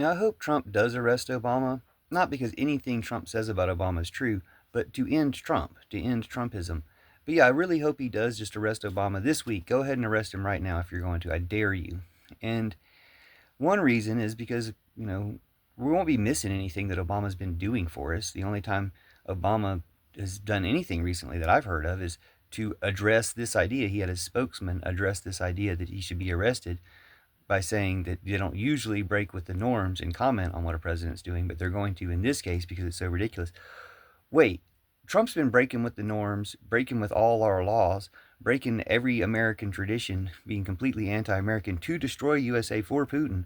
Now, I hope Trump does arrest Obama, not because anything Trump says about Obama is true, but to end Trump, to end Trumpism. But yeah, I really hope he does just arrest Obama this week. Go ahead and arrest him right now if you're going to. I dare you. And one reason is because, we won't be missing anything that Obama's been doing for us. The only time Obama has done anything recently that I've heard of is to address this idea. He had his spokesman address this idea that he should be arrested by saying that they don't usually break with the norms and comment on what a president's doing, but they're going to in this case because it's so ridiculous. Wait, Trump's been breaking with the norms, breaking with all our laws, breaking every American tradition, being completely anti American to destroy USA for Putin.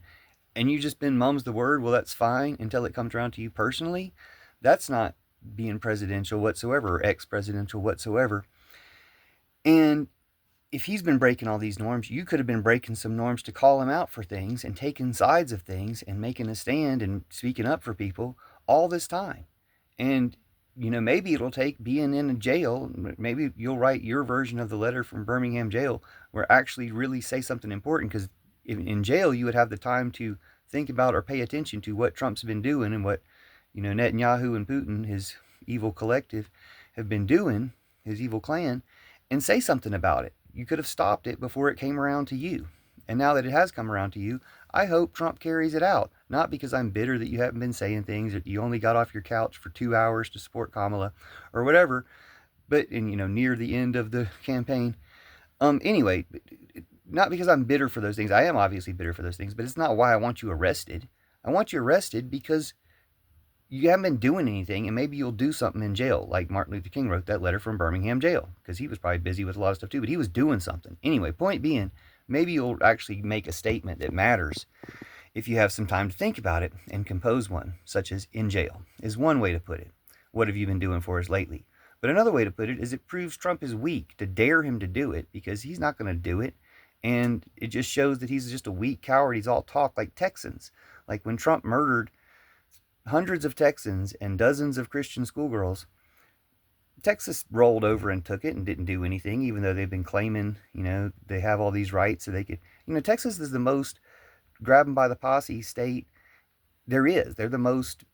And you just been mums the word, well, that's fine until it comes around to you personally. That's not being presidential whatsoever, or ex presidential whatsoever. And if he's been breaking all these norms, you could have been breaking some norms to call him out for things and taking sides of things and making a stand and speaking up for people all this time. And, maybe it'll take being in a jail. Maybe you'll write your version of the letter from Birmingham jail where actually really say something important, because in jail you would have the time to think about or pay attention to what Trump's been doing and what, Netanyahu and Putin, his evil collective, have been doing, his evil clan, and say something about it. You could have stopped it before it came around to you. And now that it has come around to you, I hope Trump carries it out. Not because I'm bitter that you haven't been saying things, that you only got off your couch for 2 hours to support Kamala or whatever, but near the end of the campaign. Anyway, not because I'm bitter for those things. I am obviously bitter for those things, but it's not why I want you arrested. I want you arrested because you haven't been doing anything, and maybe you'll do something in jail, like Martin Luther King wrote that letter from Birmingham jail, because he was probably busy with a lot of stuff too, but he was doing something. Anyway, point being, maybe you'll actually make a statement that matters if you have some time to think about it and compose one, such as in jail, is one way to put it. What have you been doing for us lately? But another way to put it is it proves Trump is weak to dare him to do it, because he's not going to do it. And it just shows that he's just a weak coward. He's all talk, like Texans. Like when Trump murdered hundreds of Texans and dozens of Christian schoolgirls, Texas rolled over and took it and didn't do anything, even though they've been claiming, they have all these rights so they could. Texas is the most grab them by the posse state there is. They're the most,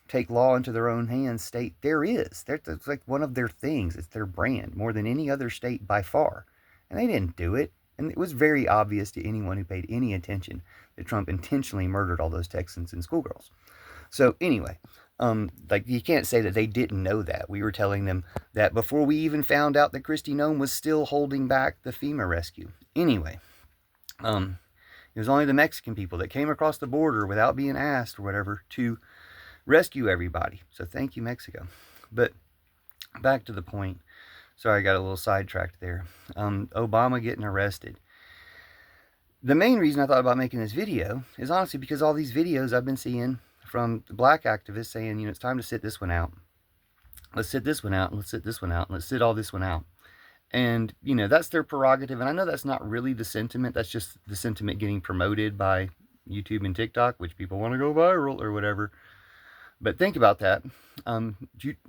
take law into their own hands state there is. It's like one of their things. It's their brand more than any other state by far. And they didn't do it. And it was very obvious to anyone who paid any attention that Trump intentionally murdered all those Texans and schoolgirls. So anyway, like you can't say that they didn't know that. We were telling them that before we even found out that Kristi Noem was still holding back the FEMA rescue. Anyway, it was only the Mexican people that came across the border without being asked or whatever to rescue everybody. So thank you, Mexico. But back to the point. Sorry, I got a little sidetracked there. Obama getting arrested. The main reason I thought about making this video is honestly because all these videos I've been seeing from the black activists saying, it's time to sit this one out. Let's sit this one out, and let's sit this one out, and let's sit all this one out. And, that's their prerogative. And I know that's not really the sentiment. That's just the sentiment getting promoted by YouTube and TikTok, which people want to go viral or whatever. But think about that.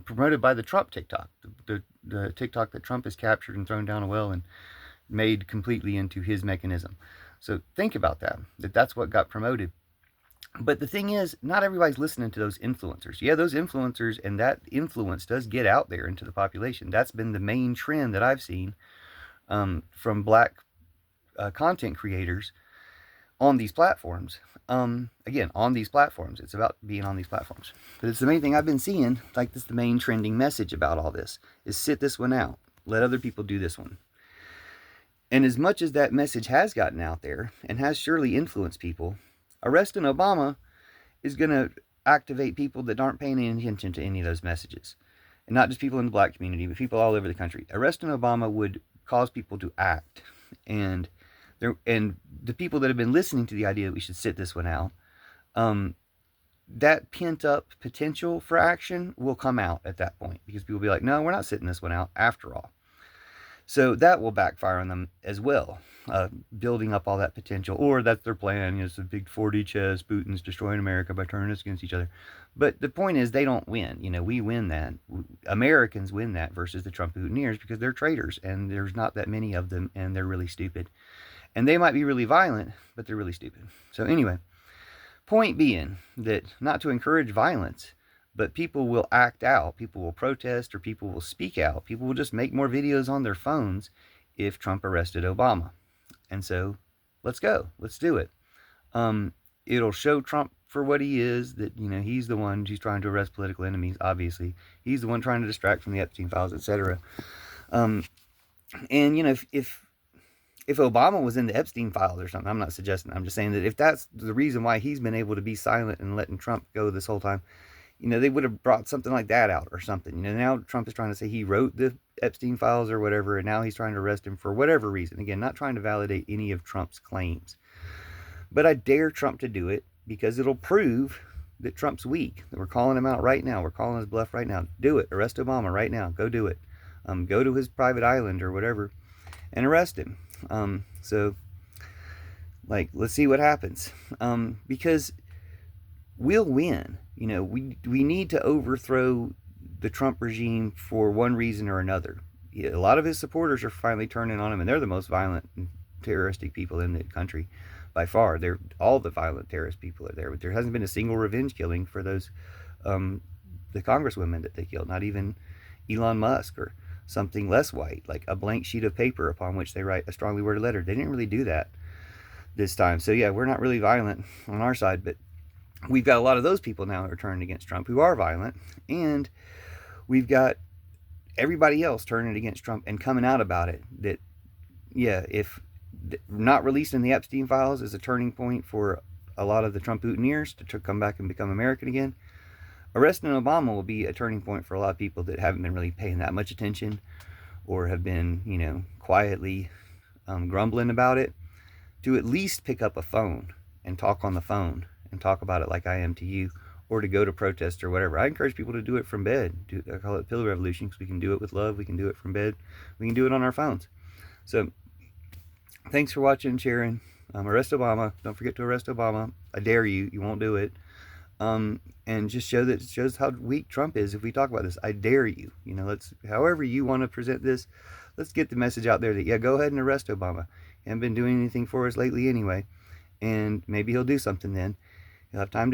Promoted by the Trump TikTok, the TikTok that Trump has captured and thrown down a well and made completely into his mechanism. So think about that. That's what got promoted. But the thing is, not everybody's listening to those influencers. Yeah, those influencers and that influence does get out there into the population. That's been the main trend that I've seen from black content creators on these platforms. Again, on these platforms. It's about being on these platforms. But it's the main thing I've been seeing, like this, the main trending message about all this, is sit this one out. Let other people do this one. And as much as that message has gotten out there and has surely influenced people, arresting Obama is going to activate people that aren't paying any attention to any of those messages. And not just people in the black community, but people all over the country. Arresting Obama would cause people to act. And the people that have been listening to the idea that we should sit this one out, that pent up potential for action will come out at that point. Because people will be like, no, we're not sitting this one out after all. So that will backfire on them as well, building up all that potential. Or that's their plan. It's a big 4D chess. Putin's destroying America by turning us against each other. But the point is, they don't win. We win that. Americans win that versus the Trump Putineers because they're traitors. And there's not that many of them. And they're really stupid. And they might be really violent, but they're really stupid. So anyway, Point being that not to encourage violence, but people will act out, people will protest, or people will speak out. People will just make more videos on their phones if Trump arrested Obama. And so, let's go. Let's do it. It'll show Trump for what he is, that, he's the one who's trying to arrest political enemies, obviously. He's the one trying to distract from the Epstein files, etc. And, if Obama was in the Epstein files or something, I'm not suggesting, I'm just saying that if that's the reason why he's been able to be silent and letting Trump go this whole time, they would have brought something like that out or something. Now Trump is trying to say he wrote the Epstein files or whatever, and now he's trying to arrest him for whatever reason. Again, not trying to validate any of Trump's claims. But I dare Trump to do it because it'll prove that Trump's weak, that we're calling him out right now. We're calling his bluff right now. Do it. Arrest Obama right now. Go do it. Go to his private island or whatever and arrest him. Let's see what happens. Because we'll win. We need to overthrow the Trump regime for one reason or another. A lot of his supporters are finally turning on him, and they're the most violent and terroristic people in the country by far. They're all the violent terrorist people are there, but there hasn't been a single revenge killing for those the congresswomen that they killed. Not even Elon Musk or something less white, like a blank sheet of paper upon which they write a strongly worded letter. They didn't really do that this time. So yeah, we're not really violent on our side, but we've got a lot of those people now who are turning against Trump who are violent, and we've got everybody else turning against Trump and coming out about it. That, yeah, if not releasing the Epstein files is a turning point for a lot of the Trump boutonnieres to come back and become American again, arresting Obama will be a turning point for a lot of people that haven't been really paying that much attention or have been, quietly grumbling about it, to at least pick up a phone and talk on the phone and talk about it like I am to you, or to go to protest or whatever. I encourage people to do it from bed. I call it Pillow Revolution because we can do it with love. We can do it from bed. We can do it on our phones. So, thanks for watching and sharing. Arrest Obama. Don't forget to arrest Obama. I dare you. You won't do it. And just shows how weak Trump is if we talk about this. I dare you. However you want to present this, let's get the message out there that, yeah, go ahead and arrest Obama. He hasn't been doing anything for us lately anyway. And maybe he'll do something then. He'll have time to